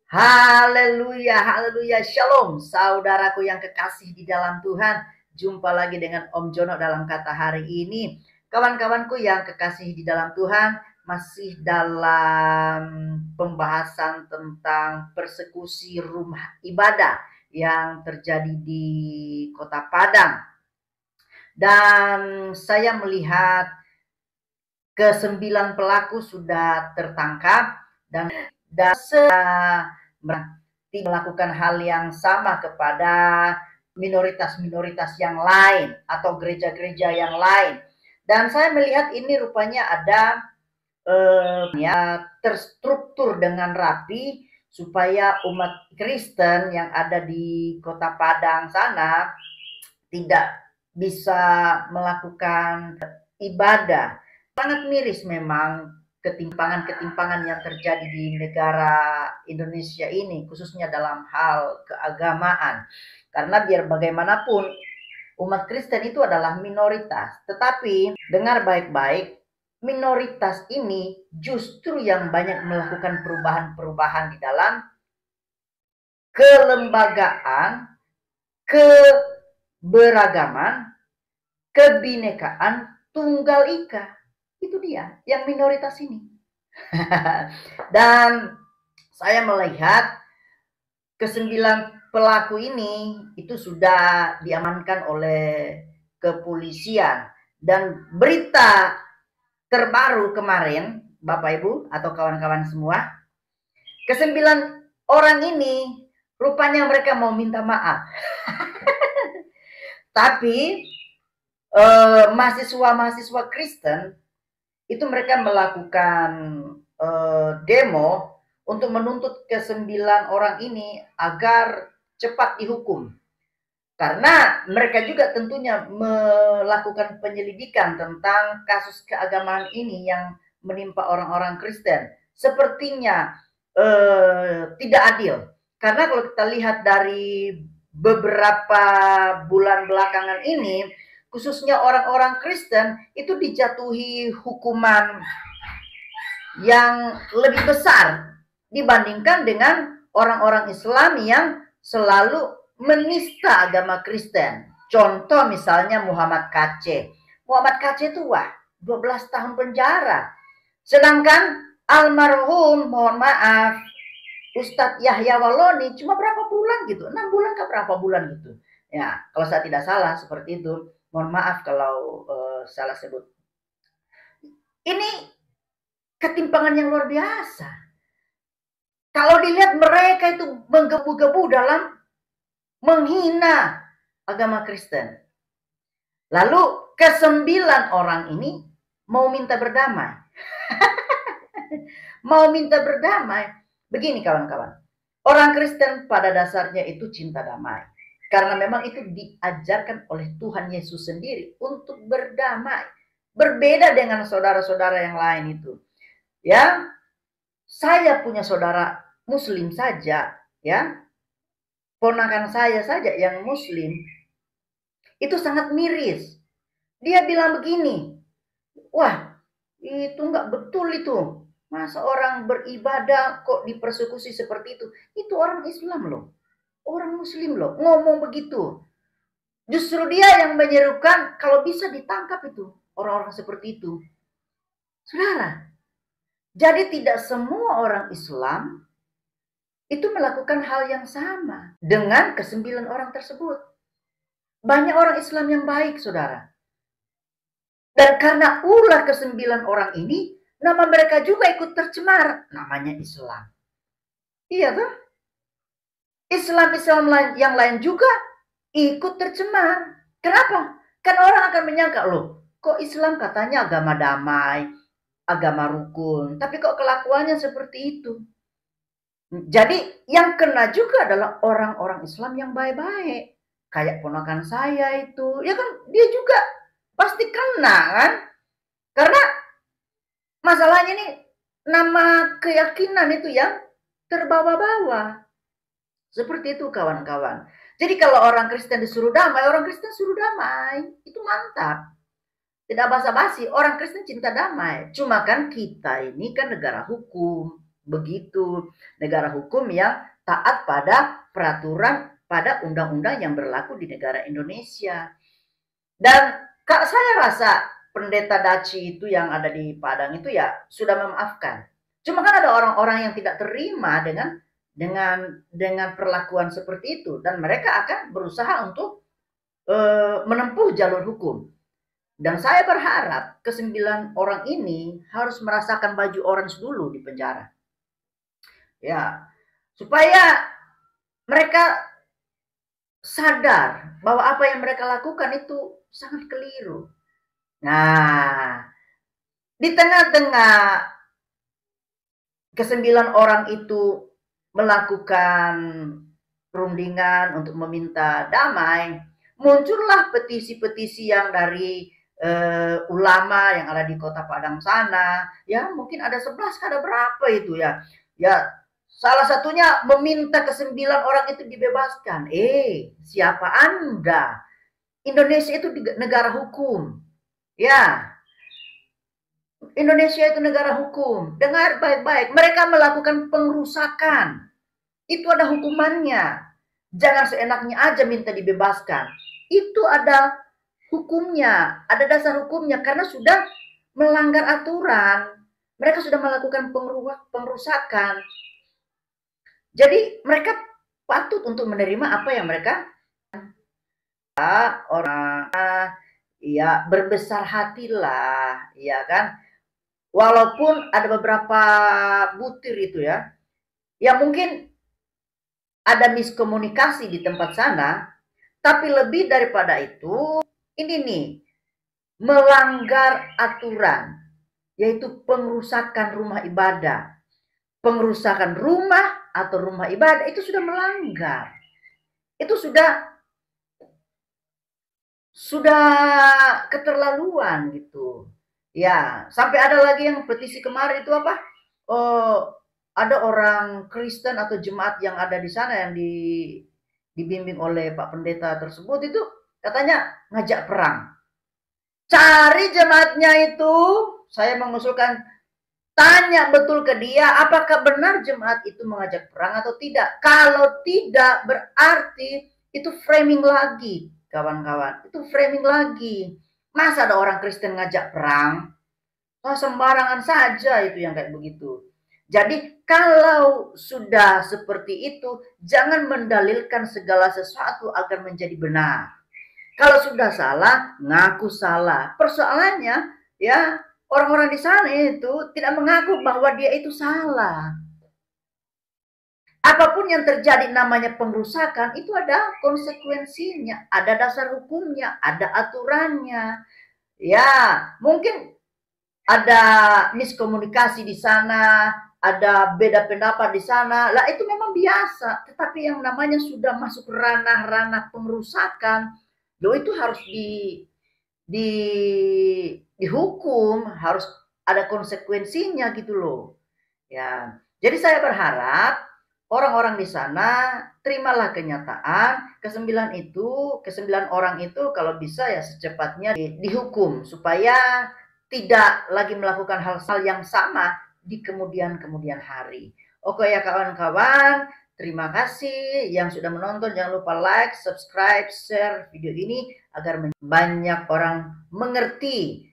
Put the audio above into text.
Haleluya, haleluya, shalom, saudaraku yang kekasih di dalam Tuhan. Jumpa lagi dengan Om Jono dalam kata hari ini. Kawan-kawanku yang kekasih di dalam Tuhan, masih dalam pembahasan tentang persekusi rumah ibadah yang terjadi di Kota Padang. Dan saya melihat ke-9 pelaku sudah tertangkap dan melakukan hal yang sama kepada minoritas-minoritas yang lain atau gereja-gereja yang lain. Dan saya melihat ini rupanya ada terstruktur dengan rapi supaya umat Kristen yang ada di Kota Padang sana tidak bisa melakukan ibadah. Sangat miris memang ketimpangan-ketimpangan yang terjadi di negara Indonesia ini, khususnya dalam hal keagamaan. Karena biar bagaimanapun umat Kristen itu adalah minoritas, tetapi dengar baik-baik, minoritas ini justru yang banyak melakukan perubahan-perubahan di dalam kelembagaan, keberagaman, kebinekaan tunggal ika. Itu dia yang minoritas ini. Dan saya melihat ke-9 pelaku ini itu sudah diamankan oleh kepolisian. Dan berita terbaru kemarin, Bapak Ibu atau kawan-kawan semua, ke-9 orang ini rupanya mereka mau minta maaf. Tapi mahasiswa-mahasiswa Kristen itu mereka melakukan demo untuk menuntut ke-9 orang ini agar cepat dihukum. Karena mereka juga tentunya melakukan penyelidikan tentang kasus keagamaan ini yang menimpa orang-orang Kristen. Sepertinya tidak adil. Karena kalau kita lihat dari beberapa bulan belakangan ini, khususnya orang-orang Kristen itu dijatuhi hukuman yang lebih besar dibandingkan dengan orang-orang Islam yang selalu menista agama Kristen. Contoh misalnya Muhammad KC. Muhammad KC itu 12 tahun penjara. Sedangkan almarhum, mohon maaf, Ustadz Yahya Waloni cuma berapa bulan gitu, 6 bulan ke berapa bulan gitu. Ya, kalau saya tidak salah seperti itu. Mohon maaf kalau salah sebut. Ini ketimpangan yang luar biasa. Kalau dilihat mereka itu menggebu-gebu dalam menghina agama Kristen. Lalu ke-9 orang ini mau minta berdamai. Mau minta berdamai. Begini kawan-kawan. Orang Kristen pada dasarnya itu cinta damai. Karena memang itu diajarkan oleh Tuhan Yesus sendiri untuk berdamai. Berbeda dengan saudara-saudara yang lain itu. Ya, saya punya saudara muslim saja, ya. Ponakan saya saja yang muslim itu sangat miris. Dia bilang begini, wah itu nggak betul itu. Masa orang beribadah kok dipersekusi seperti itu? Itu orang Islam loh. Orang muslim loh ngomong begitu. Justru dia yang menyerukan kalau bisa ditangkap itu orang-orang seperti itu. Saudara, jadi tidak semua orang Islam itu melakukan hal yang sama dengan ke-9 orang tersebut. Banyak orang Islam yang baik, saudara. Dan karena ulah ke-9 orang ini, nama mereka juga ikut tercemar. Namanya Islam. Iya kan? Islam yang lain juga ikut tercemar. Kenapa? Kan orang akan menyangka, loh, kok Islam katanya agama damai, agama rukun, tapi kok kelakuannya seperti itu? Jadi yang kena juga adalah orang-orang Islam yang baik-baik. Kayak ponakan saya itu, ya kan dia juga pasti kena kan? Karena masalahnya nih nama keyakinan itu yang terbawa-bawa. Seperti itu kawan-kawan. Jadi kalau orang Kristen disuruh damai, orang Kristen suruh damai. Itu mantap. Tidak basa-basi, orang Kristen cinta damai. Cuma kan kita ini kan negara hukum. begitu. Negara hukum yang taat pada peraturan, pada undang-undang yang berlaku di negara Indonesia. Dan Kak, saya rasa pendeta Daci itu yang ada di Padang itu ya sudah memaafkan. Cuma kan ada orang-orang yang tidak terima dengan perlakuan seperti itu, dan mereka akan berusaha untuk menempuh jalur hukum. Dan saya berharap ke-9 orang ini harus merasakan baju orange dulu di penjara. Ya, supaya mereka sadar bahwa apa yang mereka lakukan itu sangat keliru. Nah, di tengah-tengah ke-9 orang itu melakukan perundingan untuk meminta damai, muncullah petisi-petisi yang dari ulama yang ada di Kota Padang sana. Ya, mungkin ada 11, ada berapa itu ya. Ya, salah satunya meminta ke-9 orang itu dibebaskan. Siapa Anda? Indonesia itu negara hukum. Ya, Indonesia itu negara hukum. Dengar baik-baik. Mereka melakukan pengerusakan. Itu ada hukumannya. Jangan seenaknya aja minta dibebaskan. Itu ada hukumnya. Ada dasar hukumnya. Karena sudah melanggar aturan. Mereka sudah melakukan pengerusakan. Jadi mereka patut untuk menerima apa yang mereka orang ya berbesar hatilah, ya kan? Walaupun ada beberapa butir itu ya, ya mungkin ada miskomunikasi di tempat sana, tapi lebih daripada itu, ini nih, melanggar aturan, yaitu pengerusakan rumah ibadah. Pengerusakan rumah atau rumah ibadah itu sudah melanggar. Itu sudah keterlaluan gitu. Ya, sampai ada lagi yang petisi kemarin itu apa? Oh, ada orang Kristen atau jemaat yang ada di sana yang dibimbing oleh Pak Pendeta tersebut itu katanya ngajak perang. Cari jemaatnya itu, saya mengusulkan tanya betul ke dia apakah benar jemaat itu mengajak perang atau tidak. Kalau tidak berarti itu framing lagi, kawan-kawan. Itu framing lagi. Masa ada orang Kristen ngajak perang? Oh, sembarangan saja itu yang kayak begitu. Jadi kalau sudah seperti itu, jangan mendalilkan segala sesuatu agar menjadi benar. Kalau sudah salah, ngaku salah. Persoalannya, ya orang-orang di sana itu tidak mengaku bahwa dia itu salah. Apapun yang terjadi namanya pengerusakan, itu ada konsekuensinya, ada dasar hukumnya, ada aturannya. Ya, mungkin ada miskomunikasi di sana, ada beda pendapat di sana, lah itu memang biasa. Tetapi yang namanya sudah masuk ranah-ranah pengerusakan, loh itu harus di dihukum, harus ada konsekuensinya gitu loh. Ya, jadi saya berharap orang-orang di sana terimalah kenyataan ke-9 orang itu kalau bisa ya secepatnya dihukum supaya tidak lagi melakukan hal-hal yang sama di kemudian hari. Oke ya kawan-kawan, terima kasih yang sudah menonton. Jangan lupa like, subscribe, share video ini agar banyak orang mengerti